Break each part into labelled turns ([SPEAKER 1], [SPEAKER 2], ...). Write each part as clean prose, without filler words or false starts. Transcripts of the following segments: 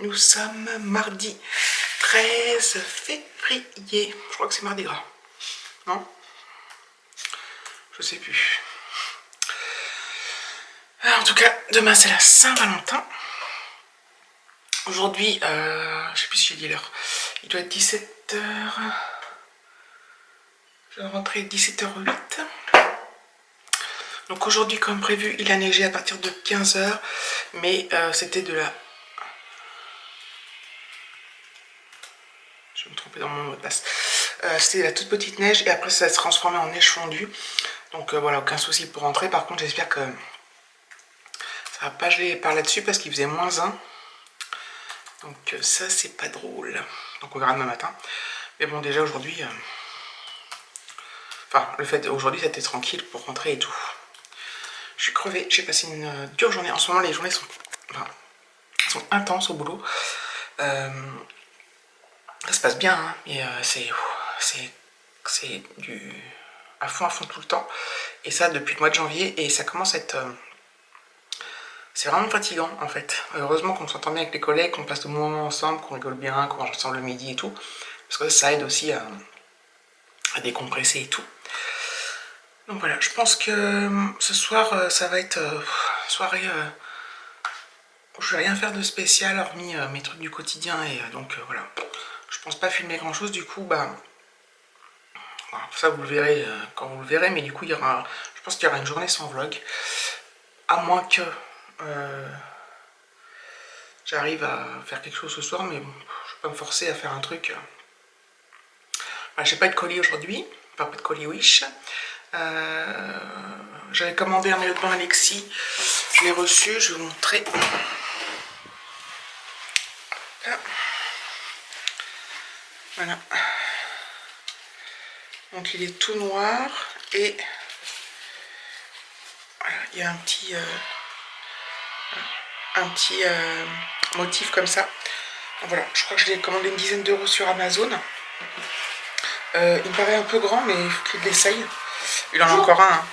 [SPEAKER 1] Nous sommes mardi 13 février. Je crois que c'est mardi gras. Non? Je sais plus. Alors, en tout cas, demain c'est la Saint-Valentin. Aujourd'hui, je sais plus si j'ai dit l'heure. Il doit être 17 h. Je vais rentrer 17 h 08. Donc aujourd'hui, comme prévu, il a neigé à partir de 15 h. Mais c'était de la... Je vais me tromper dans mon mot de passe. C'était de la toute petite neige et après ça se transformait en neige fondue. Donc voilà, aucun souci pour rentrer. Par contre, j'espère que ça va pas geler par là-dessus parce qu'il faisait -1. Donc ça, c'est pas drôle. Donc on verra demain matin. Mais bon, déjà aujourd'hui... Enfin, le fait aujourd'hui, c'était tranquille pour rentrer et tout. Je suis crevée. J'ai passé une dure journée. En ce moment, les journées sont, sont intenses au boulot. Ça se passe bien, hein, mais c'est du à fond tout le temps. Et ça depuis le mois de janvier. Et ça commence à être... c'est vraiment fatigant en fait. Heureusement qu'on s'entend bien avec les collègues, qu'on passe de moments ensemble, qu'on rigole bien, qu'on mange ensemble le midi et tout. Parce que ça aide aussi à décompresser et tout. Donc voilà, je pense que ce soir, ça va être soirée... je vais rien faire de spécial hormis mes trucs du quotidien. Et donc voilà, je pense pas filmer grand chose. Du coup, bah... voilà, ça vous le verrez quand vous le verrez. Mais du coup, il y aura... je pense qu'il y aura une journée sans vlog. À moins que... j'arrive à faire quelque chose ce soir, mais bon, je vais pas me forcer à faire un truc. Voilà, j'ai pas de colis aujourd'hui, pas de colis Wish. J'avais commandé un maillot de bain Alexis, je l'ai reçu, je vais vous montrer. Là. Voilà. Donc il est tout noir et voilà, il y a un petit motif comme ça. Donc voilà, je crois que je l'ai commandé une dizaine d'euros sur Amazon. Il me paraît un peu grand, mais il faut qu'il l'essaye. Il en a encore un. Hein.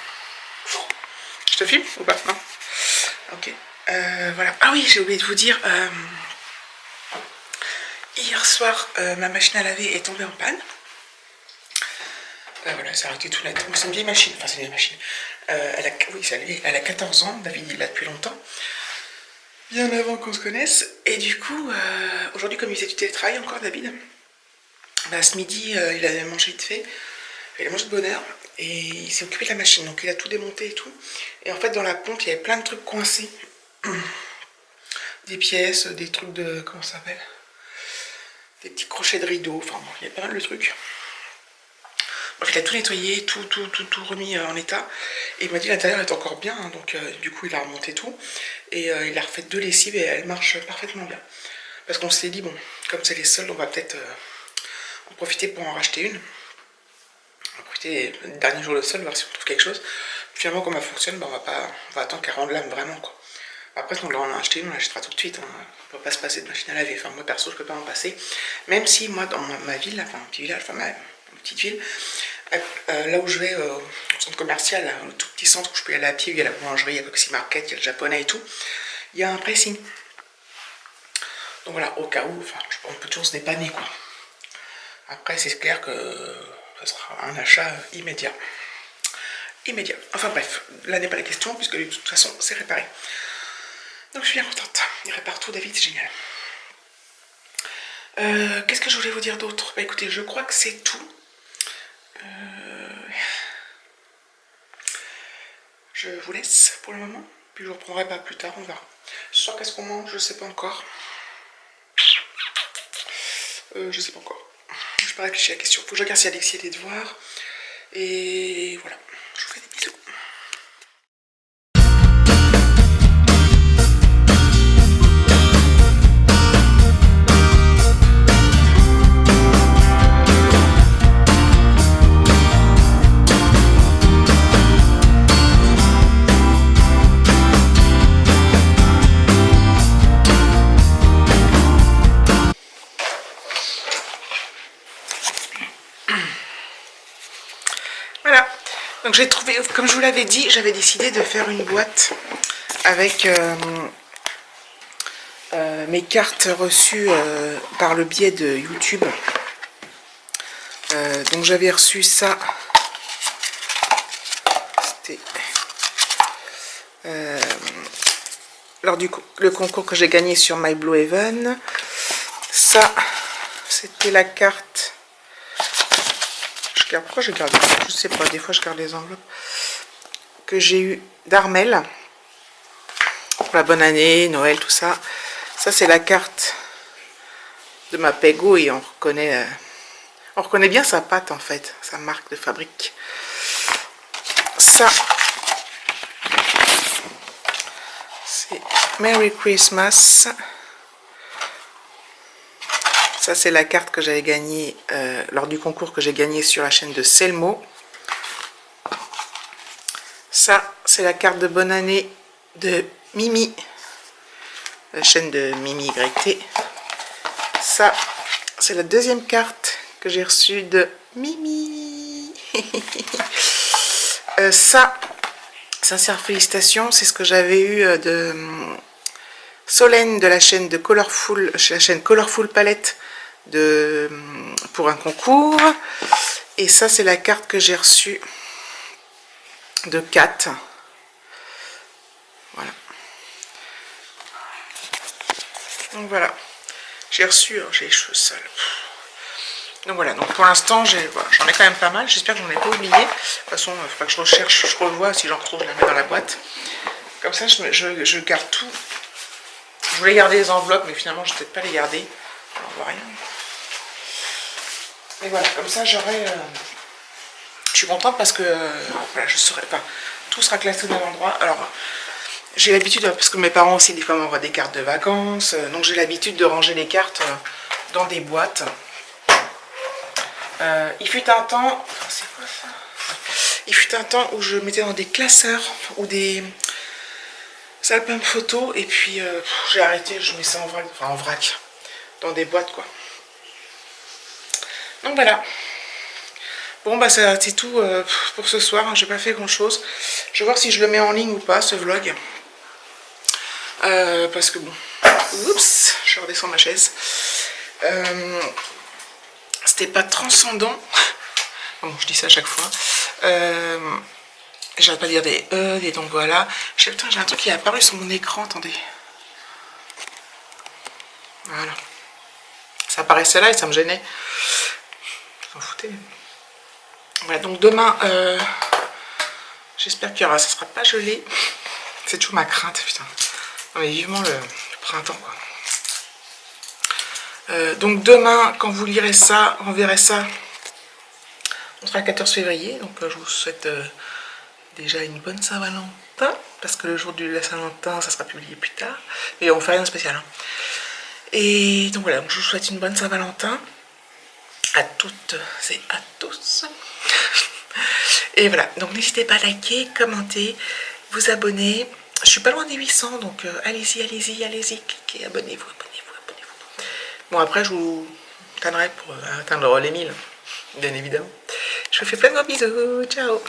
[SPEAKER 1] Je te filme ou pas? Non. Ok. Voilà. Ah oui, j'ai oublié de vous dire. Hier soir, ma machine à laver est tombée en panne. Voilà, ça a arrêté tout net. C'est une vieille machine. Enfin, c'est une vieille machine. Oui, elle a 14 ans. David, il l'a depuis longtemps. Bien avant qu'on se connaisse. Et du coup, aujourd'hui, comme il faisait du télétravail encore, David, bah, ce midi, il avait mangé vite fait. Il a mangé de bonne heure. Et il s'est occupé de la machine. Donc, il a tout démonté et tout. Et en fait, dans la pompe, il y avait plein de trucs coincés. Des pièces, des trucs de... Comment ça s'appelle? Des petits crochets de rideaux. Enfin, bon, il y a pas mal de trucs. Bref, il a tout nettoyé, tout remis en état. Et il m'a dit l'intérieur est encore bien. Hein, donc, du coup, il a remonté tout. Et il a refait 2 lessives et elle marche parfaitement bien. Parce qu'on s'est dit, bon, comme c'est les soldes, on va peut-être en profiter pour en racheter une. On va profiter le dernier jour de solde, voir si on trouve quelque chose. Finalement, comme elle fonctionne, bah, on va attendre qu'elle rende l'âme vraiment, quoi. Après, si on doit en acheter une, on l'achètera tout de suite. Hein. On ne peut pas se passer de machine à laver. Enfin, moi, perso, je ne peux pas en passer. Même si, moi, dans ma ville, enfin, mon petit village, enfin, ma petite ville, là où je vais, au centre commercial, là, au tout petit centre où je peux y aller à pied, il y a la boulangerie, il y a Coxy Market, il y a le japonais et tout, il y a un pressing. Donc voilà, au cas où, enfin, on peut toujours se dépanner, quoi. Après, c'est clair que ça sera un achat immédiat. Immédiat. Enfin bref, là n'est pas la question, puisque de toute façon, c'est réparé. Donc je suis bien contente. Il répare tout, David, c'est génial. Qu'est-ce que je voulais vous dire d'autre? Bah écoutez, je crois que c'est tout. Je vous laisse pour le moment. Puis je reprendrai pas plus tard, on verra. Ce soir, qu'est-ce qu'on mange? Je sais pas encore. Je sais pas encore. Je n'ai pas réfléchi à la question. Faut que je regarde si Alexis a des devoirs. Et voilà. Je vous fais des bisous. Voilà, donc j'ai trouvé, comme je vous l'avais dit, j'avais décidé de faire une boîte avec mes cartes reçues par le biais de YouTube. Donc j'avais reçu ça. C'était lors du le concours que j'ai gagné sur My Blue Heaven. Ça, c'était la carte. Pourquoi je garde? Je sais pas, des fois je garde les enveloppes. Que j'ai eu d'Armel. Pour la bonne année, Noël, tout ça. Ça, c'est la carte de ma Pego et on reconnaît bien sa patte en fait, sa marque de fabrique. Ça, c'est Merry Christmas. Ça, c'est la carte que j'avais gagnée lors du concours que j'ai gagné sur la chaîne de Selmo. Ça, c'est la carte de bonne année de Mimi, la chaîne de Mimi YT. Ça, c'est la deuxième carte que j'ai reçue de Mimi. Ça, sincères félicitations, c'est ce que j'avais eu de Solène de la chaîne de Colorful, la chaîne Colorful Palette pour un concours. Et ça, c'est la carte que j'ai reçue de Kat. Voilà. Donc voilà, j'ai reçu, j'ai les cheveux sales. Donc voilà, donc pour l'instant, j'en ai quand même pas mal. J'espère que j'en ai pas oublié. De toute façon, il faudra que je recherche, je revois. Si j'en retrouve, je la mets dans la boîte. Comme ça, je garde tout. Je voulais garder les enveloppes, mais finalement, je ne vais peut-être pas les garder. On voit rien. Et voilà, comme ça, j'aurai... je suis contente parce que voilà, je saurai pas. Tout sera classé au même endroit. Alors, j'ai l'habitude, parce que mes parents aussi, des fois, m'envoient des cartes de vacances. Donc, j'ai l'habitude de ranger les cartes dans des boîtes. Il fut un temps... C'est quoi ça? Il fut un temps où je mettais dans des classeurs ou des albums photos. Et puis, j'ai arrêté, je mets ça en vrac. Enfin, en vrac. Dans des boîtes, quoi. Donc, voilà. Bon, bah, c'est tout pour ce soir. Hein. J'ai pas fait grand-chose. Je vais voir si je le mets en ligne ou pas, ce vlog. Parce que, bon... Oups, je redescends ma chaise. C'était pas transcendant. Bon, je dis ça à chaque fois. J'arrête pas de dire des des donc voilà. Putain, j'ai un truc qui est apparu sur mon écran, attendez. Voilà. Ça apparaissait là et ça me gênait. Je m'en foutais. Voilà, donc demain, j'espère qu'il y aura, ça sera pas gelé. C'est toujours ma crainte, putain. Non mais vivement le printemps, quoi. Donc demain, quand vous lirez ça, on verra ça. On sera le 14 février, donc je vous souhaite déjà une bonne Saint-Valentin, parce que le jour de la Saint-Valentin, ça sera publié plus tard, mais on fait rien de spécial. Hein. Et donc voilà, donc je vous souhaite une bonne Saint-Valentin à toutes et à tous. Et voilà, donc n'hésitez pas à liker, commenter, vous abonner. Je suis pas loin des 800, donc allez-y, allez-y, allez-y, cliquez, abonnez-vous, abonnez-vous, abonnez-vous. Bon, après, je vous tannerai pour atteindre les 1000, bien évidemment. Je vous fais plein de gros bisous, ciao.